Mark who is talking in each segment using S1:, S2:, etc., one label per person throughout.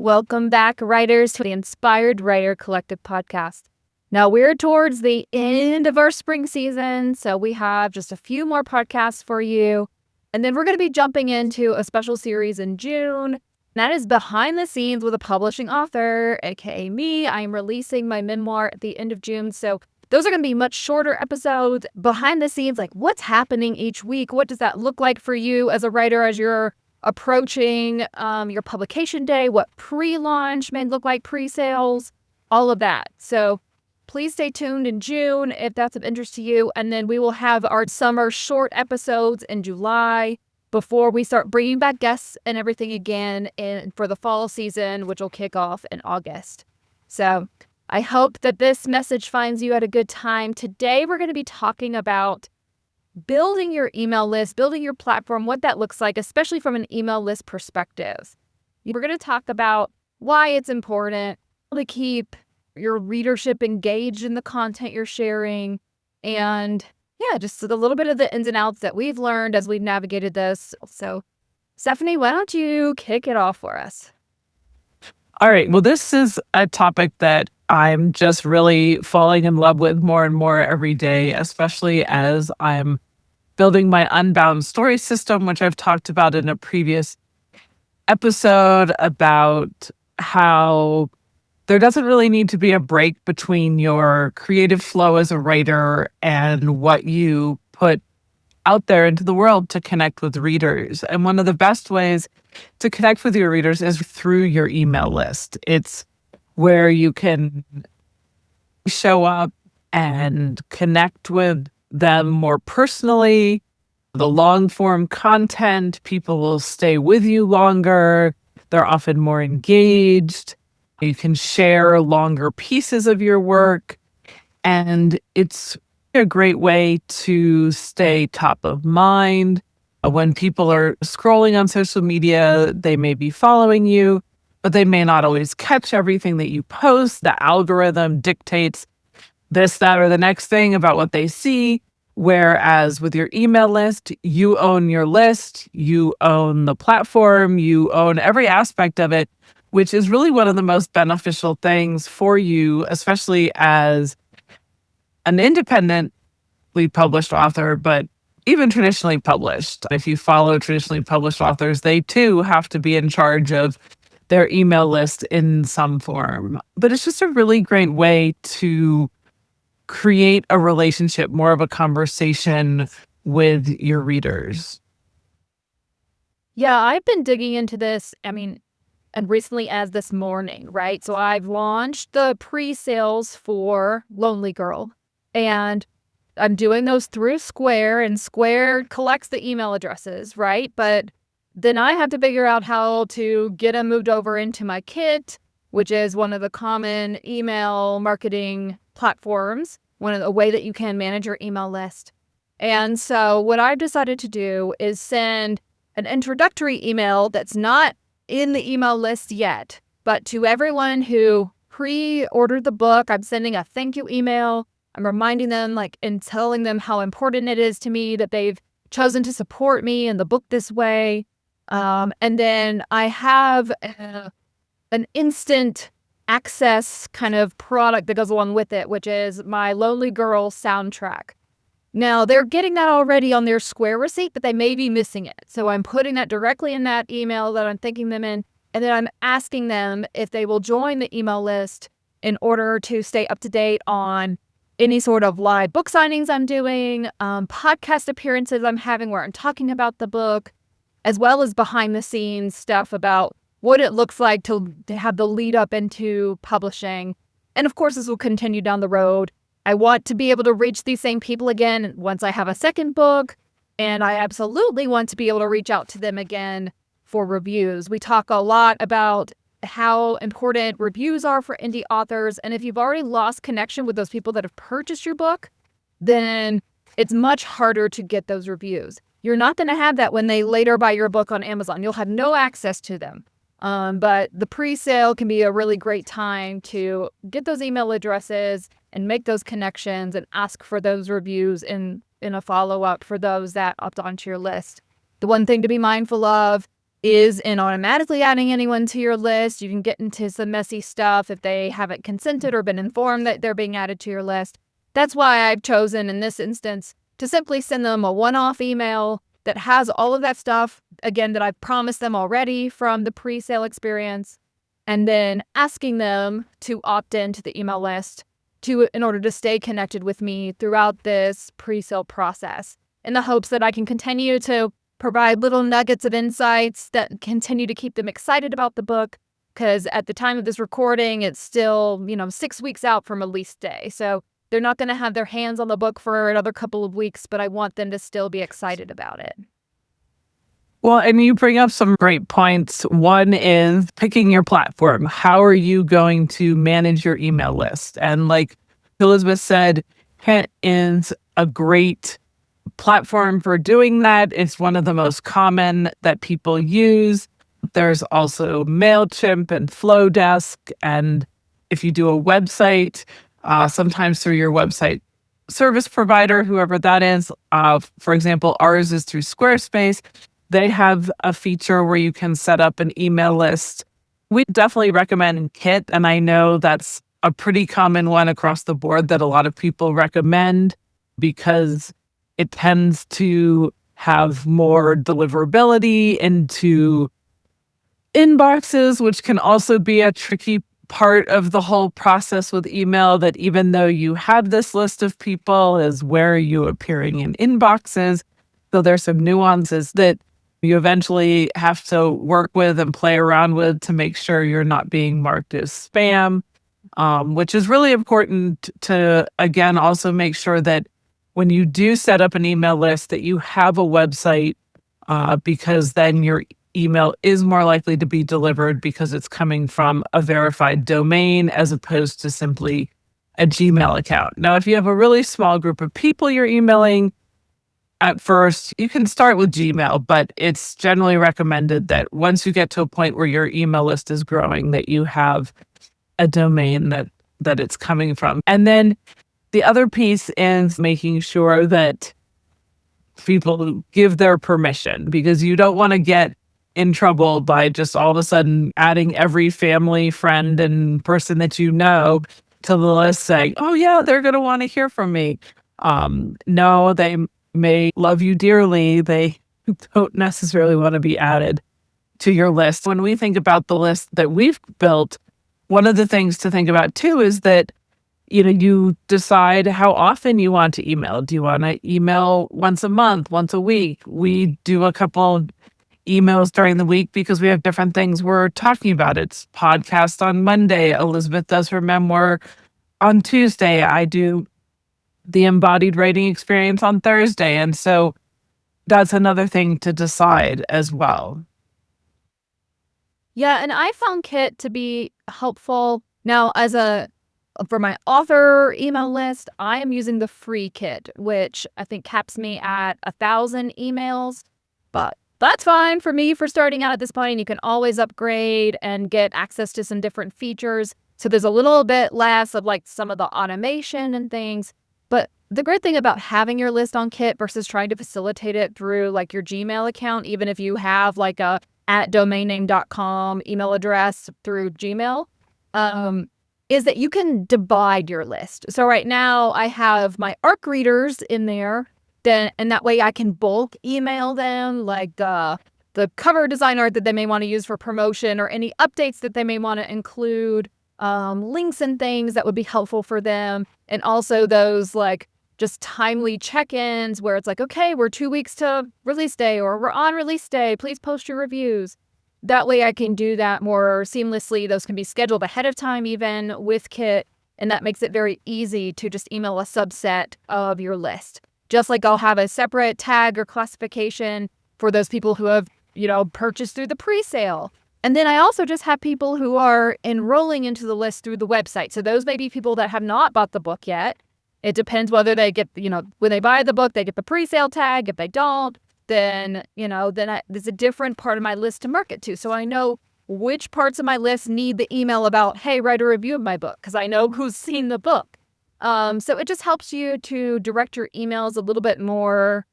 S1: Welcome back, writers, to the Inspired Writer Collective podcast. Now, we're towards the end of our spring season, so we have just a few more podcasts for you. And then we're going to be jumping into a special series in June. That is Behind the Scenes with a Publishing Author, aka me. I am releasing my memoir at the end of June, so those are going to be much shorter episodes. Behind the scenes, like what's happening each week? What does that look like for you as a writer as you're approaching your publication day, what pre-launch may look like, pre-sales, all of that. So please stay tuned in June if that's of interest to you. And then we will have our summer short episodes in July before we start bringing back guests and everything again for the fall season, which will kick off in August. So I hope that this message finds you at a good time. Today, we're going to be talking about building your email list, building your platform, what that looks like, especially from an email list perspective. We're going to talk about why it's important to keep your readership engaged in the content you're sharing, and just a little bit of the ins and outs that we've learned as we've navigated this. So, Stephanie, why don't you kick it off for us?
S2: All right. Well, this is a topic that I'm just really falling in love with more and more every day, especially as I'm building my Unbound story system, which I've talked about in a previous episode about how there doesn't really need to be a break between your creative flow as a writer and what you put out there into the world to connect with readers. And one of the best ways to connect with your readers is through your email list. It's where you can show up and connect with them more personally. The long form content, people will stay with you longer. They're often more engaged. You can share longer pieces of your work. And it's a great way to stay top of mind. When people are scrolling on social media, they may be following you, but they may not always catch everything that you post. The algorithm dictates this, that, or the next thing about what they see. Whereas with your email list, you own your list, you own the platform, you own every aspect of it, which is really one of the most beneficial things for you, especially as an independently published author, but even traditionally published. If you follow traditionally published authors, they too have to be in charge of their email list in some form. But it's just a really great way to create a relationship, more of a conversation with your readers.
S1: Yeah, I've been digging into this, and recently as this morning, right? So I've launched the pre-sales for Lonely Girl, and I'm doing those through Square, and Square collects the email addresses, right? But then I have to figure out how to get them moved over into my Kit, which is one of the common email marketing platforms, a way that you can manage your email list. And so what I've decided to do is send an introductory email that's not in the email list yet, but to everyone who pre-ordered the book, I'm sending a thank you email. I'm reminding them and telling them how important it is to me that they've chosen to support me in the book this way. And then I have an instant access kind of product that goes along with it, which is my Lonely Girl soundtrack. Now, they're getting that already on their Square receipt, but they may be missing it. So I'm putting that directly in that email that I'm thanking them in, and then I'm asking them if they will join the email list in order to stay up to date on any sort of live book signings I'm doing, podcast appearances I'm having where I'm talking about the book, as well as behind the scenes stuff about what it looks like to have the lead up into publishing. And of course, this will continue down the road. I want to be able to reach these same people again once I have a second book. And I absolutely want to be able to reach out to them again for reviews. We talk a lot about how important reviews are for indie authors. And if you've already lost connection with those people that have purchased your book, then it's much harder to get those reviews. You're not going to have that when they later buy your book on Amazon. You'll have no access to them. But the pre-sale can be a really great time to get those email addresses and make those connections and ask for those reviews in a follow-up for those that opt onto your list. The one thing to be mindful of is in automatically adding anyone to your list. You can get into some messy stuff if they haven't consented or been informed that they're being added to your list. That's why I've chosen in this instance to simply send them a one-off email that has all of that stuff, again, that I've promised them already from the pre-sale experience, and then asking them to opt into the email list in order to stay connected with me throughout this pre-sale process, in the hopes that I can continue to provide little nuggets of insights that continue to keep them excited about the book. Because at the time of this recording, it's still, 6 weeks out from release day. So they're not going to have their hands on the book for another couple of weeks, but I want them to still be excited about it.
S2: Well, and you bring up some great points. One is picking your platform. How are you going to manage your email list? And like Elizabeth said, Hint is a great platform for doing that. It's one of the most common that people use. There's also MailChimp and Flowdesk. And if you do a website, sometimes through your website service provider, whoever that is, for example, ours is through Squarespace. They have a feature where you can set up an email list. We definitely recommend Kit, and I know that's a pretty common one across the board that a lot of people recommend because it tends to have more deliverability into inboxes, which can also be a tricky part of the whole process with email, that even though you have this list of people, is where are you appearing in inboxes? So there's some nuances that you eventually have to work with and play around with to make sure you're not being marked as spam, which is really important to, again, also make sure that when you do set up an email list that you have a website, because then your email is more likely to be delivered because it's coming from a verified domain as opposed to simply a Gmail account. Now, if you have a really small group of people you're emailing, at first, you can start with Gmail, but it's generally recommended that once you get to a point where your email list is growing, that you have a domain that it's coming from. And then the other piece is making sure that people give their permission, because you don't want to get in trouble by just all of a sudden adding every family, friend, and person that you know to the list saying, oh yeah, they're going to want to hear from me. No, they may love you dearly. They don't necessarily want to be added to your list. When we think about the list that we've built, one of the things to think about too is that, you decide how often you want to email. Do you want to email once a month, once a week? We do a couple emails during the week because we have different things we're talking about. It's podcast on Monday. Elizabeth does her memoir on Tuesday. I do the embodied writing experience on Thursday. And so that's another thing to decide as well.
S1: Yeah, and I found Kit to be helpful. Now, for my author email list, I am using the free Kit, which I think caps me at 1,000 emails, but that's fine for me for starting out at this point. You can always upgrade and get access to some different features. So there's a little bit less of like some of the automation and things. But the great thing about having your list on Kit versus trying to facilitate it through like your Gmail account, even if you have like a @domainname.com email address through Gmail, is that you can divide your list. So right now I have my ARC readers in there, and that way I can bulk email them like the cover design art that they may want to use for promotion, or any updates that they may want to include, links and things that would be helpful for them. And also those like just timely check-ins where it's like, okay, we're 2 weeks to release day, or we're on release day, please post your reviews. That way I can do that more seamlessly. Those can be scheduled ahead of time even with Kit, and that makes it very easy to just email a subset of your list. Just like I'll have a separate tag or classification for those people who have, purchased through the pre-sale. And then I also just have people who are enrolling into the list through the website. So those may be people that have not bought the book yet. It depends whether they get, when they buy the book, they get the pre-sale tag. If they don't, then, there's a different part of my list to market to. So I know which parts of my list need the email about, hey, write a review of my book, because I know who's seen the book. So it just helps you to direct your emails a little bit more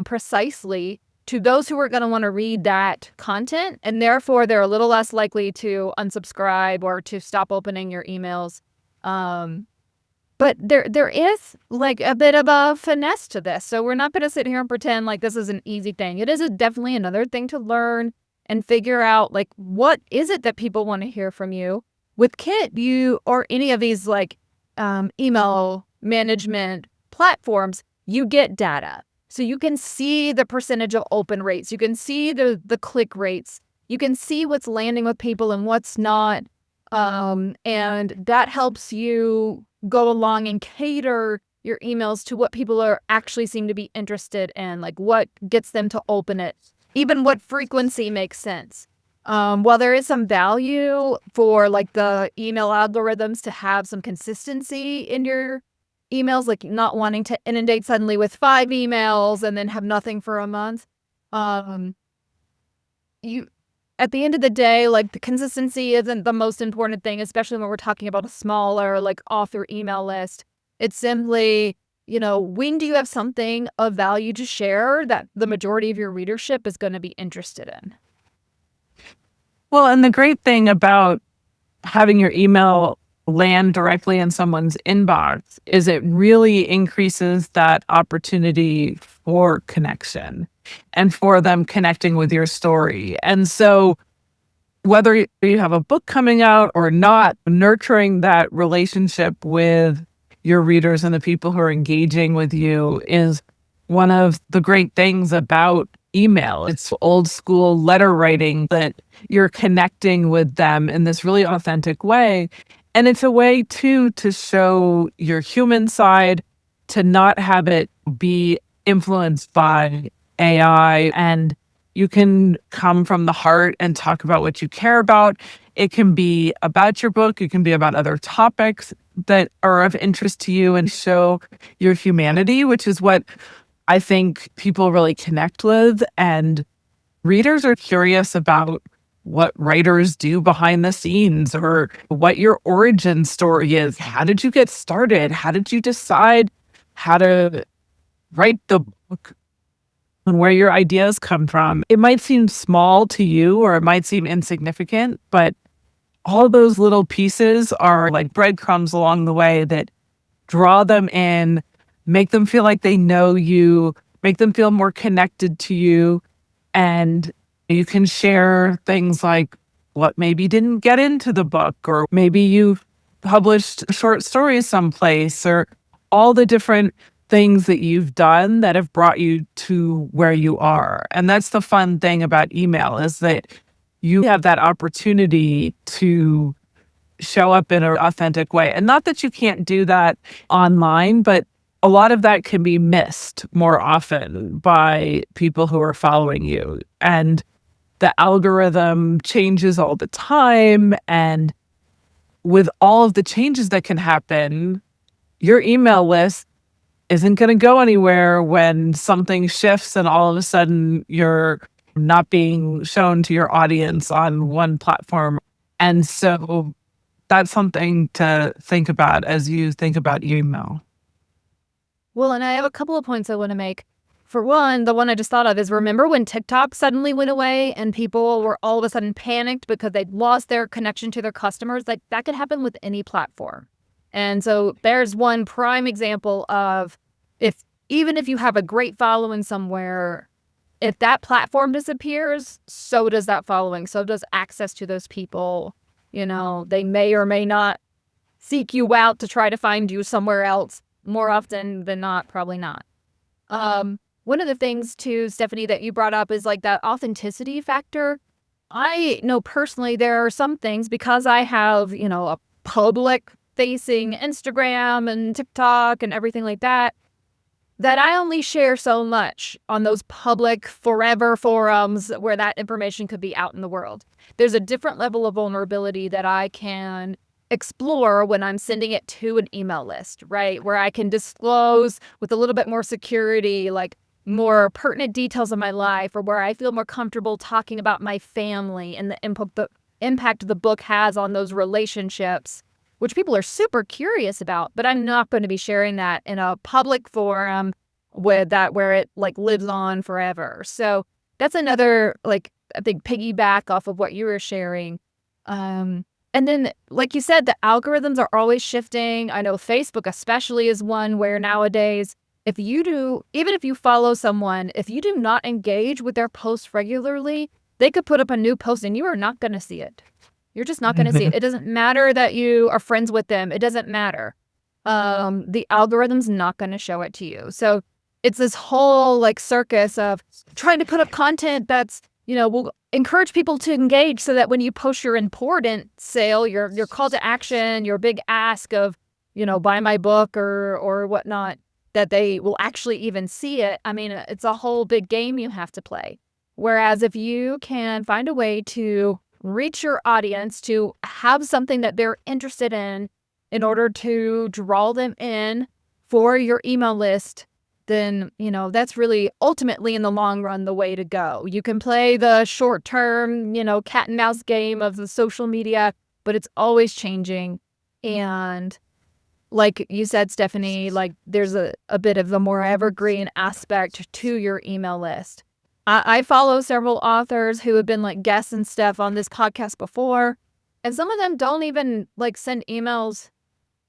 S1: precisely to those who are going to want to read that content, and therefore they're a little less likely to unsubscribe or to stop opening your emails. But there is like a bit of a finesse to this. So we're not going to sit here and pretend like this is an easy thing. It is definitely another thing to learn and figure out, like, what is it that people want to hear from you. With Kit, you or any of these like email management platforms, you get data. So you can see the percentage of open rates. You can see the click rates. You can see what's landing with people and what's not. And that helps you go along and cater your emails to what people are actually seem to be interested in, like what gets them to open it, even what frequency makes sense. While there is some value for like the email algorithms to have some consistency in your emails, like not wanting to inundate suddenly with 5 emails and then have nothing for a month. You, at the end of the day, like the consistency isn't the most important thing, especially when we're talking about a smaller like author email list. It's simply, when do you have something of value to share that the majority of your readership is going to be interested in?
S2: Well, and the great thing about having your email land directly in someone's inbox is it really increases that opportunity for connection and for them connecting with your story. And so whether you have a book coming out or not, nurturing that relationship with your readers and the people who are engaging with you is one of the great things about email. It's old school letter writing that you're connecting with them in this really authentic way. And it's a way too to show your human side, to not have it be influenced by AI, and you can come from the heart and talk about what you care about. It can be about your book. It can be about other topics that are of interest to you and show your humanity, which is what I think people really connect with. And readers are curious about what writers do behind the scenes or what your origin story is. How did you get started? How did you decide how to write the book and where your ideas come from? It might seem small to you or it might seem insignificant, but all those little pieces are like breadcrumbs along the way that draw them in, make them feel like they know you, make them feel more connected to you. And you can share things like what maybe didn't get into the book, or maybe you published short stories someplace, or all the different things that you've done that have brought you to where you are. And that's the fun thing about email, is that you have that opportunity to show up in an authentic way. And not that you can't do that online, but a lot of that can be missed more often by people who are following you. And the algorithm changes all the time. And with all of the changes that can happen, your email list isn't going to go anywhere when something shifts and all of a sudden you're not being shown to your audience on one platform. And so that's something to think about as you think about email.
S1: Well, and I have a couple of points I want to make. For one, the one I just thought of is, remember when TikTok suddenly went away and people were all of a sudden panicked because they'd lost their connection to their customers? Like, that could happen with any platform. And so there's one prime example of, even if you have a great following somewhere, if that platform disappears, so does that following. So does access to those people. They may or may not seek you out to try to find you somewhere else. More often than not, probably not. One of the things too, Stephanie, that you brought up is like that authenticity factor. I know personally there are some things, because I have, a public facing Instagram and TikTok and everything like that, that I only share so much on those public forever forums where that information could be out in the world. There's a different level of vulnerability that I can explore when I'm sending it to an email list, right? Where I can disclose with a little bit more security, like more pertinent details of my life, or where I feel more comfortable talking about my family and the impact the book has on those relationships, which people are super curious about. But I'm not going to be sharing that in a public forum where it like lives on forever. So that's another, like, I think piggyback off of what you were sharing. And then, like you said, the algorithms are always shifting. I know Facebook especially is one where nowadays, even if you follow someone, if you do not engage with their posts regularly, they could put up a new post and you are not going to see it. You're just not going to see it. It doesn't matter that you are friends with them. It doesn't matter. The algorithm's not going to show it to you. So it's this whole like circus of trying to put up content that's, will encourage people to engage so that when you post your important sale, your call to action, your big ask of, buy my book or whatnot, that they will actually even see it. I mean, it's a whole big game you have to play. Whereas if you can find a way to reach your audience, to have something that they're interested in order to draw them in for your email list, then, that's really ultimately in the long run the way to go. You can play the short term, cat and mouse game of the social media, but it's always changing. And like you said, Stephanie, like there's a bit of the more evergreen aspect to your email list. I follow several authors who have been like guests and stuff on this podcast before, and some of them don't even like send emails,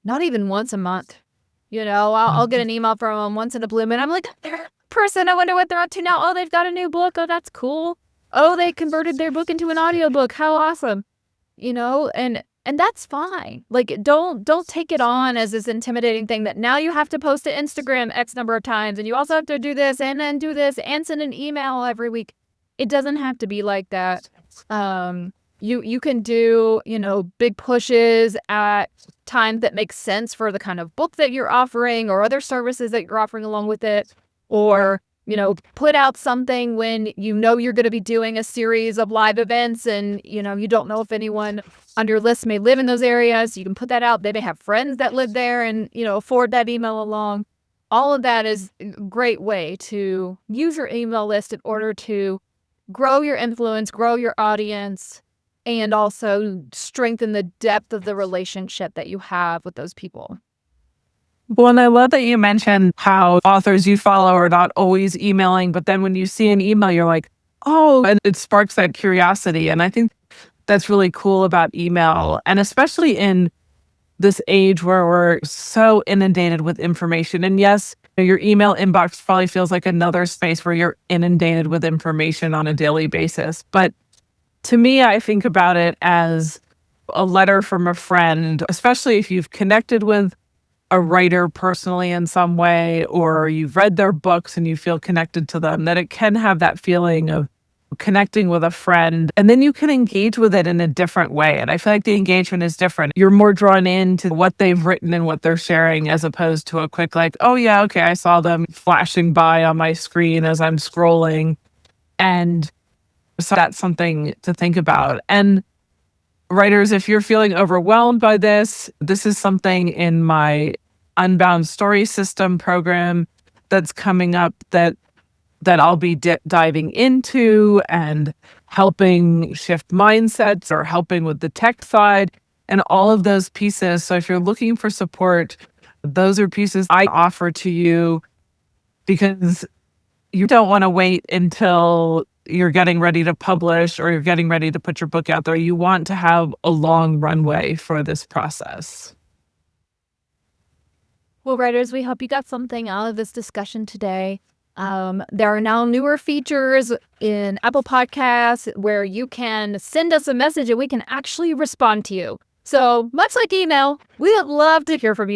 S1: not even once a month. I'll get an email from them once in a blue moon. I'm like, they're a person, I wonder what they're up to now. Oh, they've got a new book. Oh, that's cool. Oh, they converted their book into an audiobook. How awesome. And that's fine. Like, don't take it on as this intimidating thing that now you have to post to Instagram X number of times, and you also have to do this and then do this and send an email every week. It doesn't have to be like that. You can do, big pushes at times that make sense for the kind of book that you're offering or other services that you're offering along with it, or put out something when you're going to be doing a series of live events and, you don't know if anyone on your list may live in those areas. You can put that out. They may have friends that live there and, forward that email along. All of that is a great way to use your email list in order to grow your influence, grow your audience, and also strengthen the depth of the relationship that you have with those people.
S2: Well, and I love that you mentioned how authors you follow are not always emailing, but then when you see an email, you're like, oh, and it sparks that curiosity. And I think that's really cool about email. And especially in this age where we're so inundated with information. And yes, your email inbox probably feels like another space where you're inundated with information on a daily basis. But to me, I think about it as a letter from a friend, especially if you've connected with a writer personally in some way, or you've read their books and you feel connected to them, that it can have that feeling of connecting with a friend, and then you can engage with it in a different way. And I feel like the engagement is different. You're more drawn into what they've written and what they're sharing, as opposed to a quick like, oh yeah, okay, I saw them flashing by on my screen as I'm scrolling. And so that's something to think about. And writers, if you're feeling overwhelmed by this is something in my Unbound Story System program that's coming up that I'll be diving into and helping shift mindsets or helping with the tech side and all of those pieces. So if you're looking for support, those are pieces I offer to you, because you don't want to wait until you're getting ready to publish or you're getting ready to put your book out there. You want to have a long runway for this process.
S1: Well, writers, we hope you got something out of this discussion today. There are now newer features in Apple Podcasts where you can send us a message and we can actually respond to you. So much like email, we would love to hear from you.